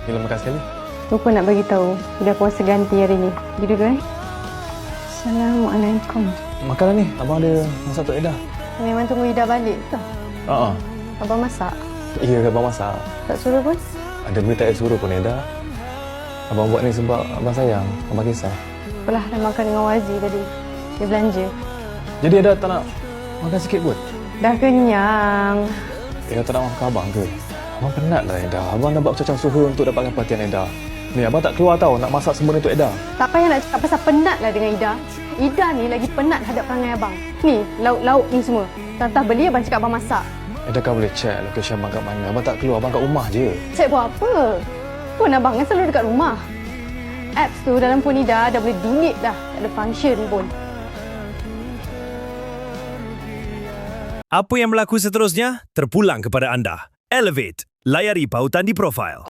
Mila makan sekali. Lupa nak bagi tahu, Ida puasa ganti hari ni. Pergi dulu Assalamualaikum. Makanlah ni. Abang ada masak untuk Ida. Memang tunggu Ida balik tu. Haa. Abang masak? Ya, abang masak. Tak suruh pun? Ada benda tak suruh pun Ida. Abang buat ni sebab abang sayang. Abang kisah. Apalah, dah makan dengan Wazi tadi. Dia belanja. Jadi Ida tak nak makan sikit pun? Dah kenyang. Ida tak nak makan abang ke? Abang penat lah Ida. Abang dah buat macam suhu untuk dapatkan perhatian Ida. Ni abang tak keluar tau nak masak semua ni untuk Ida. Tak payah nak cakap pasal penat lah dengan Ida. Ida ni lagi penat hadap perangai abang. Ni, lauk-lauk ni semua. Tantah beli, abang cakap abang masak. Ida kan boleh check lokasi abang kat mana. Abang tak keluar, abang kat rumah je. Cek buat apa? Phone abang kan selalu dekat rumah. Apps tu dalam phone Ida dah boleh delete dah. Tak ada function pun. Apa yang berlaku seterusnya terpulang kepada anda. Elevate, layari pautan di profil.